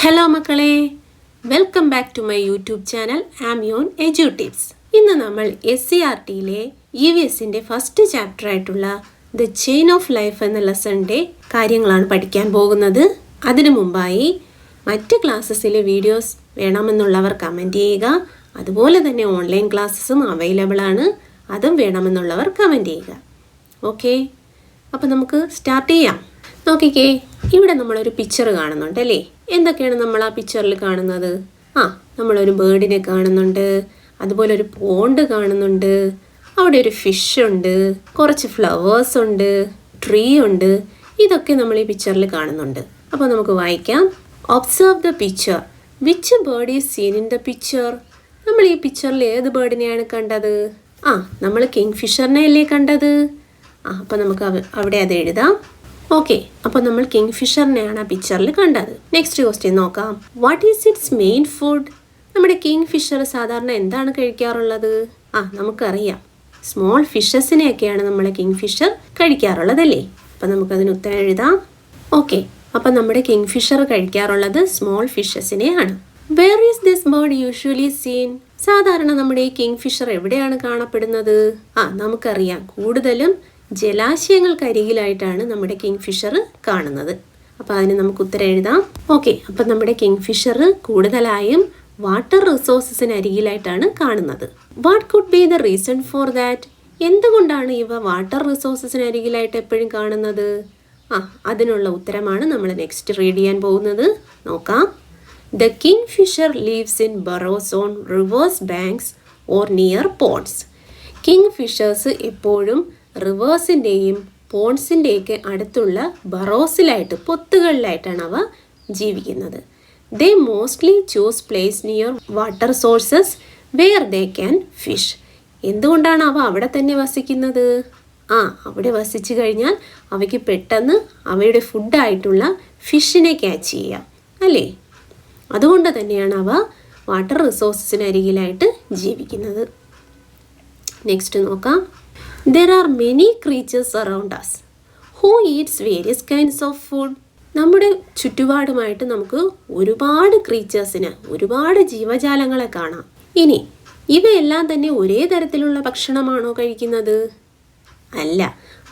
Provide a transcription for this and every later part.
Hello മക്കളെ, welcome back to my YouTube channel ആമിയോൺ edu tips. ഇന്ന് നമ്മൾ SCERTയിലെ EVSന്റെ ഫസ്റ്റ് ചാപ്റ്റർ ആയിട്ടുള്ള ദ ചെയിൻ ഓഫ് ലൈഫ് എന്ന ലെസണിൻ്റെ കാര്യങ്ങളാണ് പഠിക്കാൻ പോകുന്നത്. അതിനു മുമ്പായി മറ്റ് ക്ലാസ്സസിലെ വീഡിയോസ് വേണമെന്നുള്ളവർ കമൻറ്റ് ചെയ്യുക. അതുപോലെ തന്നെ ഓൺലൈൻ ക്ലാസ്സസും അവൈലബിൾ ആണ്, അതും വേണമെന്നുള്ളവർ കമൻറ്റ് ചെയ്യുക. ഓക്കെ, അപ്പോൾ നമുക്ക് സ്റ്റാർട്ട് ചെയ്യാം. നോക്കിക്കേ, ഇവിടെ നമ്മളൊരു പിക്ചർ കാണുന്നുണ്ട് അല്ലേ? എന്തൊക്കെയാണ് നമ്മൾ ആ പിക്ചറിൽ കാണുന്നത്? നമ്മളൊരു ബേർഡിനെ കാണുന്നുണ്ട്, അതുപോലെ ഒരു പോണ്ട് കാണുന്നുണ്ട്, അവിടെ ഒരു ഫിഷ് ഉണ്ട്, കുറച്ച് ഫ്ലവേഴ്സ് ഉണ്ട്, ട്രീ ഉണ്ട്. ഇതൊക്കെ നമ്മൾ ഈ പിക്ചറിൽ കാണുന്നുണ്ട്. അപ്പോൾ നമുക്ക് വായിക്കാം. Observe the picture. Which bird is seen in the picture? നമ്മൾ ഈ പിക്ചറിൽ ഏത് ബേർഡിനെയാണ് കണ്ടത്? നമ്മൾ കിങ് ഫിഷറിനെ അല്ലേ കണ്ടത്? അപ്പോൾ നമുക്ക് അവിടെ അത് എഴുതാം. ഓക്കെ, അപ്പോൾ നമ്മൾ കിങ് ഫിഷറിനെയാണ് ആ പിക്ചറിൽ കണ്ടത്. നെക്സ്റ്റ് ക്വസ്റ്റ്യൻ നോക്കാം. What is it's main food? നമ്മുടെ കിങ് ഫിഷർ സാധാരണ എന്താണ് കഴിക്കാറുള്ളത്? നമുക്കറിയാം, സ്മോൾ ഫിഷസിനെയൊക്കെയാണ് നമ്മളെ കിങ് ഫിഷർ കഴിക്കാറുള്ളതല്ലേ? അപ്പം നമുക്കതിന് ഉത്തരം എഴുതാം. ഓക്കെ, അപ്പം നമ്മുടെ കിങ് ഫിഷർ കഴിക്കാറുള്ളത് സ്മോൾ ഫിഷസിനെയാണ്. Where is this bird usually seen? സാധാരണ നമ്മുടെ ഈ കിങ് ഫിഷർ എവിടെയാണ് കാണപ്പെടുന്നത്? നമുക്കറിയാം, കൂടുതലും ജലാശയങ്ങൾക്കരികിലായിട്ടാണ് നമ്മുടെ കിങ് ഫിഷർ കാണുന്നത്. അപ്പോൾ അതിന് നമുക്ക് ഉത്തരം എഴുതാം. ഓക്കെ, അപ്പം നമ്മുടെ കിങ് ഫിഷർ കൂടുതലായും വാട്ടർ റിസോഴ്സസിന് അരികിലായിട്ടാണ് കാണുന്നത്. What could be the reason for that? എന്തുകൊണ്ടാണ് ഇവ വാട്ടർ റിസോഴ്സസിന് അരികിലായിട്ട് എപ്പോഴും കാണുന്നത്? അതിനുള്ള ഉത്തരമാണ് നമ്മൾ നെക്സ്റ്റ് റീഡ് ചെയ്യാൻ പോകുന്നത്. നോക്കാം. The kingfisher lives in burrows on rivers banks or near ponds. Kingfishers എപ്പോഴും റിവേഴ്സിൻ്റെയും പോൺസിൻ്റെയൊക്കെ അടുത്തുള്ള ബറോസിലായിട്ട്, പൊത്തുകളിലായിട്ടാണ് അവ ജീവിക്കുന്നത്. They mostly choose place near water sources where they can fish. എന്തുകൊണ്ടാണ് അവ അവിടെ തന്നെ വസിക്കുന്നത്? അവിടെ വസിച്ചു കഴിഞ്ഞാൽ അവയ്ക്ക് പെട്ടെന്ന് അവയുടെ ഫുഡായിട്ടുള്ള ഫിഷിനെ ക്യാച്ച് ചെയ്യാം അല്ലേ? അതുകൊണ്ട് തന്നെയാണ് അവ വാട്ടർ റിസോഴ്സസിന് അരികിലായിട്ട് ജീവിക്കുന്നത്. നെക്സ്റ്റ് നോക്കാം. There are many creatures around us who eats various kinds of food. നമ്മുടെ ചുറ്റുപാടുമായിട്ട് നമുക്ക് ഒരുപാട് ക്രീച്ചേഴ്സിന്, ഒരുപാട് ജീവജാലങ്ങളെ കാണാം. ഇനി ഇവയെല്ലാം തന്നെ ഒരേ തരത്തിലുള്ള ഭക്ഷണമാണോ കഴിക്കുന്നത്? അല്ല,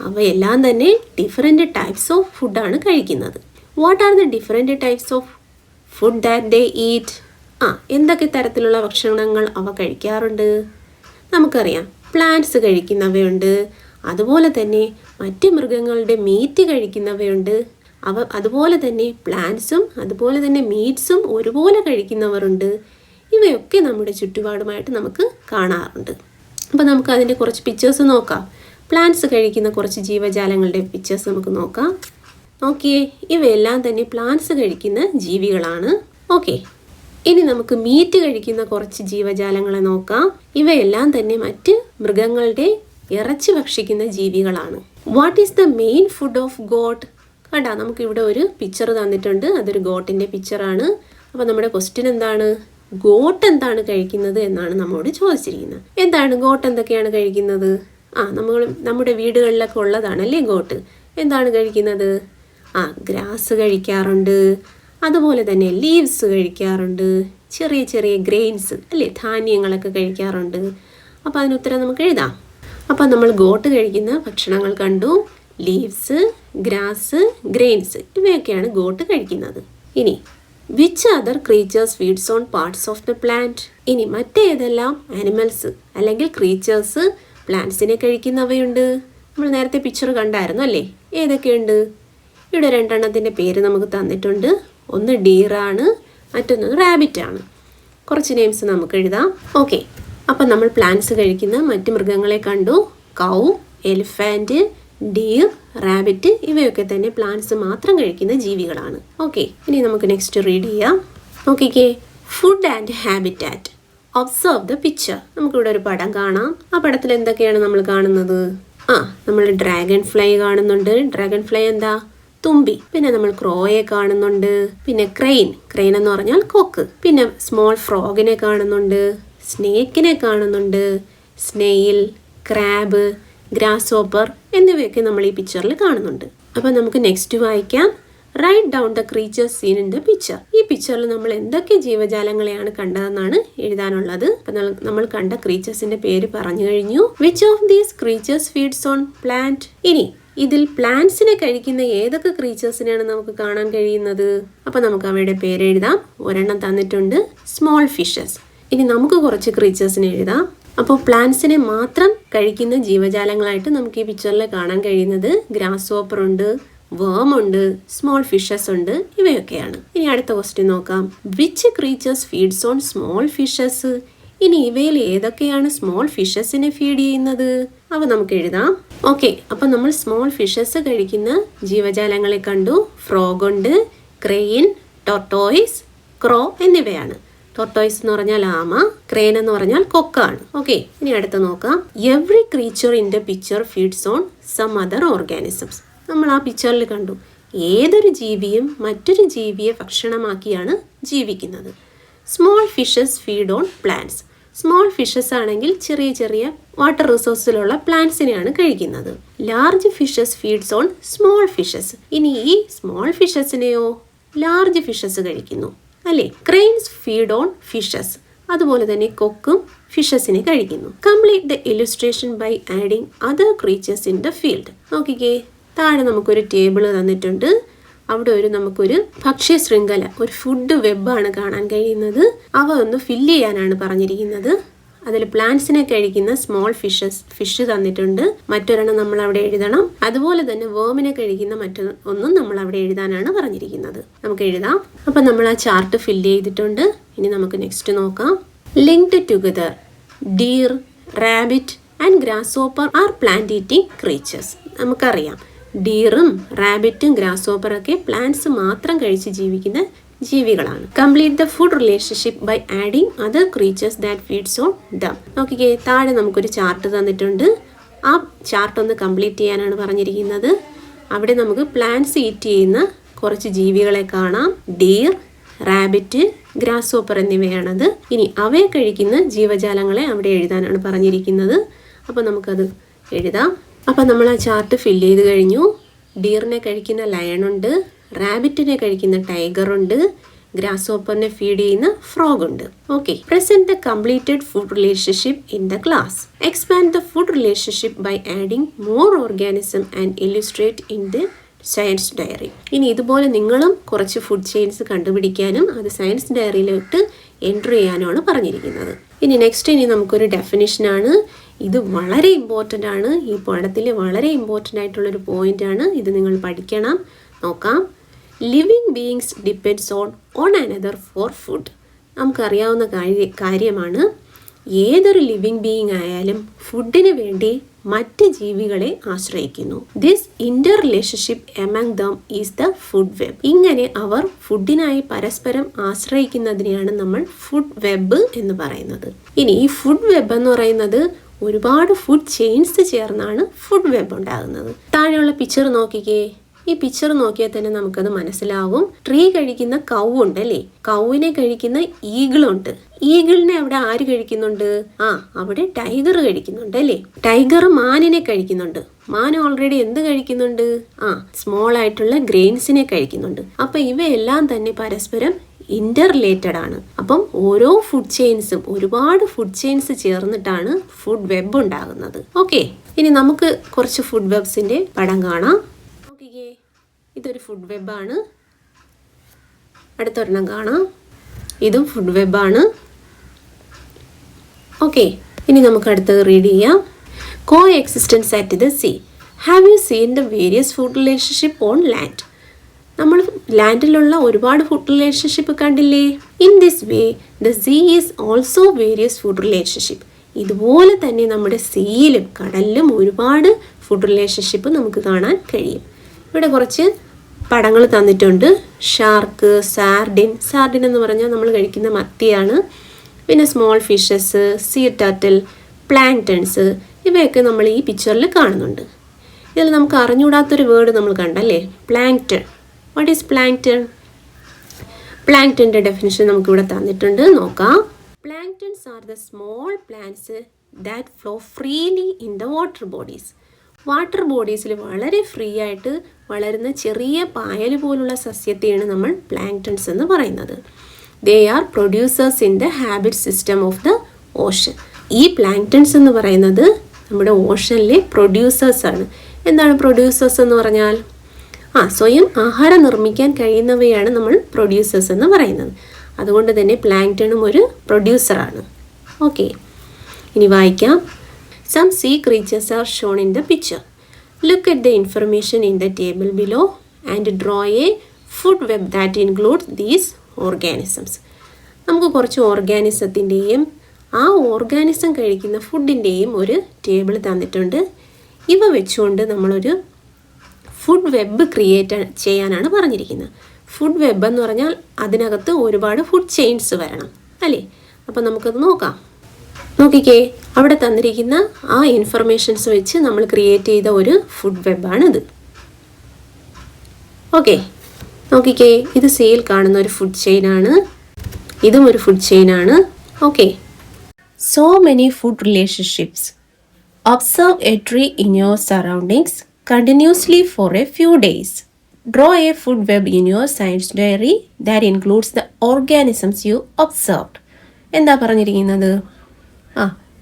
അവയെല്ലാം തന്നെ ഡിഫറെൻ്റ് ടൈപ്സ് ഓഫ് ഫുഡാണ് കഴിക്കുന്നത്. What are the different types of food that they eat? എന്തൊക്കെ തരത്തിലുള്ള ഭക്ഷണങ്ങൾ അവ കഴിക്കാറുണ്ട്? നമുക്കറിയാം, പ്ലാന്റ്സ് കഴിക്കുന്നവയുണ്ട്, അതുപോലെ തന്നെ മറ്റ് മൃഗങ്ങളുടെ മീറ്റ് കഴിക്കുന്നവയുണ്ട്. അതുപോലെ തന്നെ പ്ലാന്റ്സും അതുപോലെ തന്നെ മീറ്റ്സും ഒരുപോലെ കഴിക്കുന്നവരുണ്ട്. ഇവയൊക്കെ നമ്മുടെ ചുറ്റുപാടുമായിട്ട് നമുക്ക് കാണാറുണ്ട്. അപ്പോൾ നമുക്ക് അതിൻ്റെ കുറച്ച് പിക്ചേഴ്സ് നോക്കാം. പ്ലാന്റ്സ് കഴിക്കുന്ന കുറച്ച് ജീവജാലങ്ങളുടെ പിക്ചേഴ്സ് നമുക്ക് നോക്കാം. നോക്കിയേ, ഇവയെല്ലാം തന്നെ പ്ലാന്റ്സ് കഴിക്കുന്ന ജീവികളാണ്. ഓക്കെ, ഇനി നമുക്ക് മീറ്റ് കഴിക്കുന്ന കുറച്ച് ജീവജാലങ്ങളെ നോക്കാം. ഇവയെല്ലാം തന്നെ മറ്റ് മൃഗങ്ങളുടെ ഇറച്ചി ഭക്ഷിക്കുന്ന ജീവികളാണ്. What is the main food of goat? കണ്ടാ, നമുക്ക് ഇവിടെ ഒരു പിക്ചർ തന്നിട്ടുണ്ട്, അതൊരു ഗോട്ടിൻ്റെ പിക്ചറാണ്. അപ്പോൾ നമ്മുടെ ക്വസ്റ്റ്യൻ എന്താണ്? ഗോട്ട് എന്താണ് കഴിക്കുന്നത് എന്നാണ് നമ്മോട് ചോദിച്ചിരിക്കുന്നത്. എന്താണ് ഗോട്ട്, എന്തൊക്കെയാണ് കഴിക്കുന്നത്? നമ്മുടെ വീടുകളിലൊക്കെ ഉള്ളതാണല്ലേ ഗോട്ട്. എന്താണ് കഴിക്കുന്നത്? ഗ്രാസ് കഴിക്കാറുണ്ട്, അതുപോലെ തന്നെ ലീവ്സ് കഴിക്കാറുണ്ട്, ചെറിയ ചെറിയ ഗ്രെയിൻസ് അല്ലേ, ധാന്യങ്ങളൊക്കെ കഴിക്കാറുണ്ട്. അപ്പോൾ അതിന് ഉത്തരം നമുക്ക് എഴുതാം. അപ്പോൾ നമ്മൾ ഗോട്ട് കഴിക്കുന്ന ഭക്ഷണങ്ങൾ കണ്ടു. ലീവ്സ്, ഗ്രാസ്, ഗ്രെയിൻസ്, ഇവയൊക്കെയാണ് ഗോട്ട് കഴിക്കുന്നത്. ഇനി which other creatures feeds on parts of the plant? ഇനി മറ്റേതെല്ലാം ആനിമൽസ് അല്ലെങ്കിൽ ക്രീച്ചേഴ്സ് പ്ലാന്റ്സിനെ കഴിക്കുന്നവയുണ്ട്? നമ്മൾ നേരത്തെ പിക്ചർ കണ്ടായിരുന്നു അല്ലേ? ഏതൊക്കെയുണ്ട്? ഇവിടെ രണ്ടെണ്ണത്തിൻ്റെ പേര് നമുക്ക് തന്നിട്ടുണ്ട്. ഒന്ന് ഡീറാണ്, മറ്റൊന്ന് റാബിറ്റാണ്. കുറച്ച് നെയിംസ് നമുക്ക് എഴുതാം. ഓക്കെ, അപ്പം നമ്മൾ പ്ലാന്റ്സ് കഴിക്കുന്ന മറ്റ് മൃഗങ്ങളെ കണ്ടു. കൗ, എലിഫാൻറ്റ്, ഡീർ, റാബിറ്റ്, ഇവയൊക്കെ തന്നെ പ്ലാന്റ്സ് മാത്രം കഴിക്കുന്ന ജീവികളാണ്. ഓക്കെ, ഇനി നമുക്ക് നെക്സ്റ്റ് റീഡ് ചെയ്യാം. നോക്കിക്കേ, food and habitat. Observe the picture. നമുക്കിവിടെ ഒരു പടം കാണാം. ആ പടത്തിൽ എന്തൊക്കെയാണ് നമ്മൾ കാണുന്നത്? നമ്മൾ ഡ്രാഗൺ ഫ്ലൈ കാണുന്നുണ്ട്. ഡ്രാഗൺ ഫ്ലൈ എന്താ? തുമ്പി. പിന്നെ നമ്മൾ ക്രോയെ കാണുന്നുണ്ട്. പിന്നെ ക്രെയിൻ എന്ന് പറഞ്ഞാൽ കൊക്ക്. പിന്നെ സ്മോൾ ഫ്രോഗിനെ കാണുന്നുണ്ട്, സ്നേക്കിനെ കാണുന്നുണ്ട്, സ്നെയിൽ, ക്രാബ്, ഗ്രാസ് ഹോപ്പർ എന്നിവയൊക്കെ നമ്മൾ ഈ പിക്ചറിൽ കാണുന്നുണ്ട്. അപ്പോൾ നമുക്ക് നെക്സ്റ്റ് വായിക്കാം. Write down the creatures seen in the picture. ഈ പിക്ചറിൽ നമ്മൾ എന്തൊക്കെ ജീവജാലങ്ങളെയാണ് കണ്ടതെന്നാണ് എഴുതാനുള്ളത്. അപ്പൊ നമ്മൾ കണ്ട ക്രീച്ചേഴ്സിന്റെ പേര് പറഞ്ഞു കഴിഞ്ഞു. Which of these creatures feeds on plant? ഇനി ഇതിൽ പ്ലാന്റ്സിനെ കഴിക്കുന്ന ഏതൊക്കെ ക്രീച്ചേഴ്സിനെയാണ് നമുക്ക് കാണാൻ കഴിയുന്നത്? അപ്പൊ നമുക്ക് അവയുടെ പേര് എഴുതാം. ഒരെണ്ണം തന്നിട്ടുണ്ട്, സ്മോൾ ഫിഷസ്. ഇനി നമുക്ക് കുറച്ച് ക്രീച്ചേഴ്സിനെ എഴുതാം. അപ്പോൾ പ്ലാന്റ്സിനെ മാത്രം കഴിക്കുന്ന ജീവജാലങ്ങളായിട്ട് നമുക്ക് ഈ പിക്ചറിൽ കാണാൻ കഴിയുന്നത് ഗ്രാസ് ഹോപ്പർ ഉണ്ട്, വേം ഉണ്ട്, സ്മോൾ ഫിഷസ് ഉണ്ട്, ഇവയൊക്കെയാണ്. ഇനി അടുത്ത ക്വസ്റ്റ്യൻ നോക്കാം. Which creatures feeds on small fishes? ഇനി ഇവയിൽ ഏതൊക്കെയാണ് സ്മോൾ ഫിഷസിനെ ഫീഡ് ചെയ്യുന്നത്? അവ നമുക്ക് എഴുതാം. ഓക്കെ, അപ്പം നമ്മൾ സ്മോൾ ഫിഷസ് കഴിക്കുന്ന ജീവജാലങ്ങളെ കണ്ടു. ഫ്രോഗ് ഉണ്ട്, ക്രെയിൻ, ടോർട്ടോയ്സ്, ക്രോ എന്നിവയാണ്. ടോർട്ടോയ്സ് എന്ന് പറഞ്ഞാൽ ആമ, ക്രെയിൻ എന്ന് പറഞ്ഞാൽ കൊക്കാണ്. ഓക്കെ, ഇനി അടുത്ത് നോക്കാം. Every creature in the picture feeds on some other organisms. നമ്മൾ ആ പിക്ചറിൽ കണ്ടു ഏതൊരു ജീവിയും മറ്റൊരു ജീവിയെ ഭക്ഷണമാക്കിയാണ് ജീവിക്കുന്നത്. Small fishes feed on plants. Small fishes ആണെങ്കിൽ ചെറിയ ചെറിയ വാട്ടർ റിസോഴ്സിലുള്ള പ്ലാന്റ്സിനെയാണ് കഴിക്കുന്നത്. Large fishes feeds on small fishes. ഇനി ഈ സ്മോൾ ഫിഷസിനെയോ ലാർജ് ഫിഷസ് കഴിക്കുന്നു അല്ലേ? Cranes feed on fishes. അതുപോലെ തന്നെ കൊക്കും ഫിഷസിനെ കഴിക്കുന്നു. Complete the illustration by adding other creatures in the field. നോക്കിക്കേ, താഴെ നമുക്കൊരു ടേബിൾ തന്നിട്ടുണ്ട്. അവിടെ നമുക്കൊരു ഭക്ഷ്യ ശൃംഖല, ഒരു ഫുഡ് വെബാണ് കാണാൻ കഴിയുന്നത്. അവ ഒന്ന് ഫില്ല് ചെയ്യാനാണ് പറഞ്ഞിരിക്കുന്നത്. അതിൽ പ്ലാന്റ്സിനെ കഴിക്കുന്ന സ്മോൾ ഫിഷ് തന്നിട്ടുണ്ട്. മറ്റൊരെണ്ണം നമ്മൾ അവിടെ എഴുതണം. അതുപോലെ തന്നെ വേമിനെ കഴിക്കുന്ന മറ്റൊന്നും നമ്മൾ അവിടെ എഴുതാനാണ് പറഞ്ഞിരിക്കുന്നത്. നമുക്ക് എഴുതാം. അപ്പം നമ്മൾ ആ ചാർട്ട് ഫില്ല് ചെയ്തിട്ടുണ്ട്. ഇനി നമുക്ക് നെക്സ്റ്റ് നോക്കാം. Linked together deer, rabbit and grasshopper are plant eating creatures. നമുക്കറിയാം ഡീറും റാബിറ്റും ഗ്രാസ് ഹോപ്പറൊക്കെ പ്ലാന്റ്സ് മാത്രം കഴിച്ച് ജീവിക്കുന്ന ജീവികളാണ്. Complete the food relationship by adding other creatures that feeds on them. നോക്കിക്കേ, താഴെ നമുക്കൊരു ചാർട്ട് തന്നിട്ടുണ്ട്. ആ ചാർട്ട് ഒന്ന് കംപ്ലീറ്റ് ചെയ്യാനാണ് പറഞ്ഞിരിക്കുന്നത്. അവിടെ നമുക്ക് പ്ലാന്റ്സ് ഈറ്റ് ചെയ്യുന്ന കുറച്ച് ജീവികളെ കാണാം. ഡീർ, റാബിറ്റ്, ഗ്രാസ് ഹോപ്പർ എന്നിവയാണത്. ഇനി അവയെ കഴിക്കുന്ന ജീവജാലങ്ങളെ അവിടെ എഴുതാനാണ് പറഞ്ഞിരിക്കുന്നത്. അപ്പോൾ നമുക്കത് എഴുതാം. അപ്പം നമ്മൾ ആ ചാർട്ട് ഫില്ല് ചെയ്ത് കഴിഞ്ഞു. ഡീറിനെ കഴിക്കുന്ന ലയണുണ്ട്, റാബിറ്റിനെ കഴിക്കുന്ന ടൈഗറുണ്ട്, ഗ്രാസ് ഹോപ്പറിനെ ഫീഡ് ചെയ്യുന്ന ഫ്രോഗ് ഉണ്ട്. Okay, present the completed food relationship in the class. Expand the food relationship by adding more organism and illustrate in the science diary. ഇനി ഇതുപോലെ നിങ്ങളും കുറച്ച് ഫുഡ് ചെയിൻസ് കണ്ടുപിടിക്കാനും അത് സയൻസ് ഡയറിയിലോട്ട് എൻട്രി ചെയ്യാനുമാണ് പറഞ്ഞിരിക്കുന്നത്. ഇനി നമുക്കൊരു ഡെഫിനിഷനാണ്. ഇത് വളരെ ഇമ്പോർട്ടൻ്റ് ആണ്. ഈ പാഠത്തിൽ വളരെ ഇമ്പോർട്ടൻ്റ് ആയിട്ടുള്ളൊരു പോയിൻ്റാണ്. ഇത് നിങ്ങൾ പഠിക്കണം. നോക്കാം. Living beings depends on another for food. നമുക്കറിയാവുന്ന കാര്യമാണ്. ഏതൊരു ലിവിങ് ബീയിങ് ആയാലും ഫുഡിന് വേണ്ടി മറ്റ് ജീവികളെ ആശ്രയിക്കുന്നു. This Inter relationship among them is the food web. ഇങ്ങനെ അവർ ഫുഡിനായി പരസ്പരം ആശ്രയിക്കുന്നതിനെയാണ് നമ്മൾ ഫുഡ് വെബ് എന്ന് പറയുന്നത്. ഇനി ഈ ഫുഡ് വെബ് എന്ന് പറയുന്നത് ഒരുപാട് ഫുഡ് ചെയിൻസ് ചേർന്നാണ് ഫുഡ് വെബ് ഉണ്ടാകുന്നത്. താഴെയുള്ള പിക്ചർ നോക്കിക്കേ. ഈ പിക്ചർ നോക്കിയാൽ തന്നെ നമുക്കത് മനസ്സിലാവും. ട്രീ കഴിക്കുന്ന കൗ ഉണ്ടല്ലേ, കൗവിനെ കഴിക്കുന്ന ഈഗിളുണ്ട്. ഈഗിളിനെ അവിടെ ആര് കഴിക്കുന്നുണ്ട്? അവിടെ ടൈഗർ കഴിക്കുന്നുണ്ട് അല്ലേ. ടൈഗർ മാനിനെ കഴിക്കുന്നുണ്ട്. മാൻ ഓൾറെഡി എന്ത് കഴിക്കുന്നുണ്ട്? സ്മോൾ ആയിട്ടുള്ള ഗ്രെയിൻസിനെ കഴിക്കുന്നുണ്ട്. അപ്പൊ ഇവയെല്ലാം തന്നെ പരസ്പരം ഇന്റർ റിലേറ്റഡ് ആണ്. അപ്പം ഓരോ ഫുഡ് ചെയിൻസും, ഒരുപാട് ഫുഡ് ചെയിൻസ് ചേർന്നിട്ടാണ് ഫുഡ് വെബ് ഉണ്ടാകുന്നത്. ഓക്കെ, ഇനി നമുക്ക് കുറച്ച് ഫുഡ് വെബ്സിന്റെ പടം കാണാം. നോക്കിക്കേ, ഇതൊരു ഫുഡ് വെബാണ്. അടുത്തൊരെണ്ണം കാണാം. ഇതും ഫുഡ് വെബാണ്. ഓക്കെ, ഇനി നമുക്ക് അടുത്തത് റീഡ് ചെയ്യാം. കോ existence at the sea. Have you seen the various food relationship on land? നമ്മൾ ലാൻഡിലുള്ള ഒരുപാട് ഫുഡ് റിലേഷൻഷിപ്പ് കണ്ടില്ലേ? In this way the sea is also various food relationship. ഇതുപോലെ തന്നെ നമ്മുടെ സീയിലും കടലിലും ഒരുപാട് ഫുഡ് റിലേഷൻഷിപ്പ് നമുക്ക് കാണാൻ കഴിയും. ഇവിടെ കുറച്ച് പടങ്ങൾ തന്നിട്ടുണ്ട്. ഷാർക്ക്, സാർഡിൻ എന്ന് പറഞ്ഞാൽ നമ്മൾ കഴിക്കുന്ന മത്തിയാണ്. പിന്നെ small fishes, sea turtle, planktons, ഇവയൊക്കെ നമ്മൾ ഈ പിക്ചറിൽ കാണുന്നുണ്ട്. ഇതിൽ നമുക്ക് അറിഞ്ഞുകൂടാത്തൊരു വേർഡ് നമ്മൾ കണ്ടല്ലേ, പ്ലാങ്ക്ടൺ. What is plankton? പ്ലാങ്ക്ടൻ്റെ ഡെഫിനിഷൻ നമുക്കിവിടെ തന്നിട്ടുണ്ട്, നോക്കാം. Planktons are the small plants that flow freely in the water bodies. Water ബോഡീസിൽ വളരെ ഫ്രീ ആയിട്ട് വളരുന്ന ചെറിയ പായൽ പോലുള്ള സസ്യത്തെയാണ് നമ്മൾ പ്ലാങ്ക്ടൺസ് എന്ന് പറയുന്നത്. They are producers in the habit system of the Ocean. ഈ പ്ലാങ്ക്ടൺസ് എന്ന് പറയുന്നത് നമ്മുടെ ഓഷനിലെ പ്രൊഡ്യൂസേഴ്സ് ആണ്. എന്താണ് പ്രൊഡ്യൂസേഴ്സ് എന്ന് പറഞ്ഞാൽ? സ്വയം ആഹാരം നിർമ്മിക്കാൻ കഴിയുന്നവയാണ് നമ്മൾ പ്രൊഡ്യൂസേഴ്സ് എന്ന് പറയുന്നത്. അതുകൊണ്ട് തന്നെ പ്ലാങ്ക്ടണും ഒരു പ്രൊഡ്യൂസറാണ്. ഓക്കെ, ഇനി വായിക്കാം. Some sea creatures are shown in the picture. Look at the information in the table below and draw a food web that includes these organisms. നമുക്ക് കുറച്ച് ഓർഗാനിസത്തിൻ്റെയും ആ ഓർഗാനിസം കഴിക്കുന്ന ഫുഡിൻ്റെയും ഒരു ടേബിൾ തന്നിട്ടുണ്ട്. ഇവ വെച്ചുകൊണ്ട് നമ്മളൊരു ഫുഡ് വെബ് ക്രിയേറ്റ് ചെയ്യാനാണ് പറഞ്ഞിരിക്കുന്നത്. ഫുഡ് വെബ് എന്ന് പറഞ്ഞാൽ അതിനകത്ത് ഒരുപാട് ഫുഡ് ചെയിൻസ് വരണം അല്ലേ? അപ്പോൾ നമുക്കത് നോക്കാം. നോക്കിക്കേ, അവിടെ തന്നിരിക്കുന്ന ആ ഇൻഫർമേഷൻസ് വെച്ച് നമ്മൾ ക്രിയേറ്റ് ചെയ്ത ഒരു ഫുഡ് വെബാണിത്. ഓക്കെ, നോക്കിക്കേ, ഇത് സിയിൽ കാണുന്ന ഒരു ഫുഡ് ചെയിനാണ്, ഇതും ഒരു ഫുഡ് ചെയിനാണ്. Okay, so many food relationships. Observe a tree in your surroundings continuously for a few days. Draw a food web in your science diary that includes the organisms you observed. എന്താ പറഞ്ഞിരിക്കുന്നത്?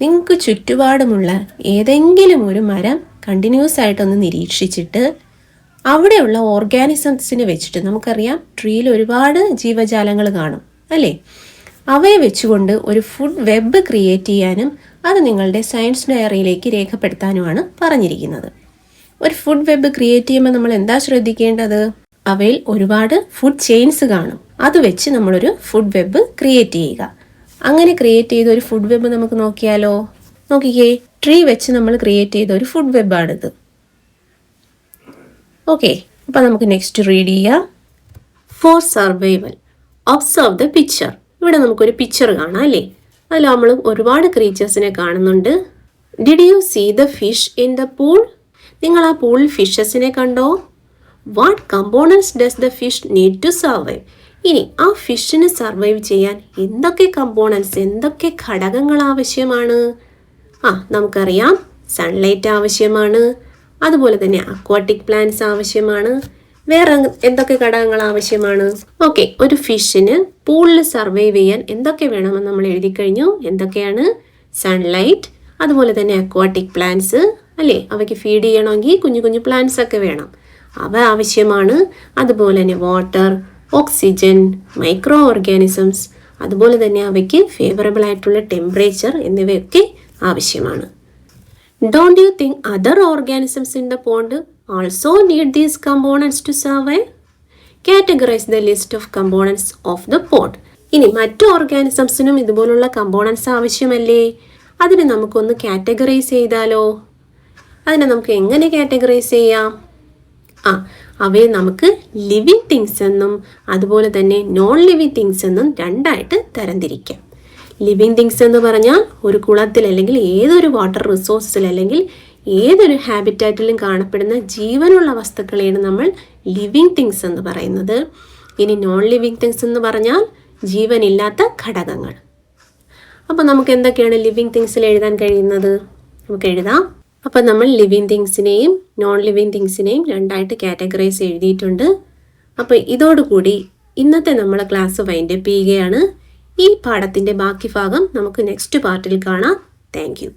നിങ്ങൾക്ക് ചുറ്റുപാടുമുള്ള ഏതെങ്കിലും ഒരു മരം continuous ആയിട്ടൊന്ന് നിരീക്ഷിച്ചിട്ട് അവിടെയുള്ള ഓർഗാനിസംസിനെ വെച്ചിട്ട്, നമുക്കറിയാം ട്രീയിൽ ഒരുപാട് ജീവജാലങ്ങൾ കാണും അല്ലേ? അവയെ വെച്ചുകൊണ്ട് ഒരു ഫുഡ് വെബ് ക്രിയേറ്റ് ചെയ്യാനും അത് നിങ്ങളുടെ സയൻസ് ഡയറിയിലേക്ക് രേഖപ്പെടുത്താനുമാണ് പറഞ്ഞിരിക്കുന്നത്. ഒരു ഫുഡ് വെബ് ക്രിയേറ്റ് ചെയ്യുമ്പോൾ നമ്മൾ എന്താ ശ്രദ്ധിക്കേണ്ടത്? അവയിൽ ഒരുപാട് ഫുഡ് ചെയിൻസ് കാണും. അത് വെച്ച് നമ്മളൊരു ഫുഡ് വെബ് ക്രിയേറ്റ് ചെയ്യുക. അങ്ങനെ ക്രിയേറ്റ് ചെയ്ത ഒരു ഫുഡ് വെബ് നമുക്ക് നോക്കിയാലോ? നോക്കിക്കേ, ട്രീ വെച്ച് നമ്മൾ ക്രിയേറ്റ് ചെയ്ത ഒരു ഫുഡ് വെബാണിത്. ഓക്കെ, അപ്പം നമുക്ക് നെക്സ്റ്റ് റീഡ് ചെയ്യാം. Four survival observe the picture. ഇവിടെ നമുക്കൊരു പിക്ചർ കാണാം അല്ലേ? അതിൽ നമ്മൾ ഒരുപാട് ക്രീച്ചേഴ്സിനെ കാണുന്നുണ്ട്. Did you see the fish in the pool? നിങ്ങൾ ആ പൂളിൽ ഫിഷസിനെ കണ്ടോ? What components does the fish need to survive? ഇനി ആ ഫിഷിന് സർവൈവ് ചെയ്യാൻ എന്തൊക്കെ കമ്പോണൻസ്, എന്തൊക്കെ ഘടകങ്ങൾ ആവശ്യമാണ്? നമുക്കറിയാം സൺലൈറ്റ് ആവശ്യമാണ്, അതുപോലെ തന്നെ അക്വാട്ടിക് പ്ലാന്റ്സ് ആവശ്യമാണ്. വേറെ എന്തൊക്കെ ഘടകങ്ങൾ ആവശ്യമാണ്? ഓക്കെ, ഒരു ഫിഷിന് പൂളിൽ സർവൈവ് ചെയ്യാൻ എന്തൊക്കെ വേണമെന്ന് നമ്മൾ എഴുതി കഴിഞ്ഞു. എന്തൊക്കെയാണ്? സൺലൈറ്റ്, അതുപോലെ തന്നെ അക്വാട്ടിക് പ്ലാന്റ്സ് അല്ലേ? അവയ്ക്ക് ഫീഡ് ചെയ്യണമെങ്കിൽ കുഞ്ഞു കുഞ്ഞു പ്ലാന്റ്സ് ഒക്കെ വേണം, അവ ആവശ്യമാണ്. അതുപോലെ തന്നെ വാട്ടർ, ഓക്സിജൻ, മൈക്രോ ഓർഗാനിസംസ്, അതുപോലെ തന്നെ അവയ്ക്ക് ഫേവറബിൾ ആയിട്ടുള്ള ടെമ്പറേച്ചർ എന്നിവയൊക്കെ ആവശ്യമാണ്. Don't you think other organisms in the pond also need these components to survive? Categorize the list of components of the pond. ഇനി മറ്റു ഓർഗാനിസംസിനും ഇതുപോലുള്ള കമ്പോണൻസ് ആവശ്യമല്ലേ? അതിന് നമുക്കൊന്ന് കാറ്റഗറൈസ് ചെയ്താലോ? അതിനെ നമുക്ക് എങ്ങനെ കാറ്റഗറൈസ് ചെയ്യാം? അവയെ നമുക്ക് ലിവിങ് തിങ്സ് എന്നും അതുപോലെ തന്നെ നോൺ ലിവിങ് തിങ്സ് എന്നും രണ്ടായിട്ട് തരംതിരിക്കാം. ലിവിങ് തിങ്സ് എന്ന് പറഞ്ഞാൽ ഒരു കുളത്തിൽ അല്ലെങ്കിൽ ഏതൊരു വാട്ടർ റിസോഴ്സിൽ അല്ലെങ്കിൽ ഏതൊരു ഹാബിറ്റാറ്റിലും കാണപ്പെടുന്ന ജീവനുള്ള വസ്തുക്കളെയാണ് നമ്മൾ ലിവിങ് തിങ്സ് എന്ന് പറയുന്നത്. ഇനി നോൺ ലിവിങ് തിങ്സ് എന്ന് പറഞ്ഞാൽ ജീവനില്ലാത്ത ഘടകങ്ങൾ. അപ്പോൾ നമുക്ക് എന്തൊക്കെയാണ് ലിവിങ് തിങ്സിൽ എഴുതാൻ കഴിയുന്നത്? നമുക്ക് എഴുതാം. അപ്പോൾ നമ്മൾ ലിവിങ് തിങ്സിനെയും നോൺ ലിവിങ് തിങ്സിനെയും രണ്ടായിട്ട് കാറ്റഗറൈസ് എഴുതിയിട്ടുണ്ട്. അപ്പോൾ ഇതോടുകൂടി ഇന്നത്തെ നമ്മളെ ക്ലാസ് വൈൻഡപ്പ് ചെയ്യുകയാണ്. ഈ പാഠത്തിൻ്റെ ബാക്കി ഭാഗം നമുക്ക് നെക്സ്റ്റ് പാർട്ടിൽ കാണാം. Thank you.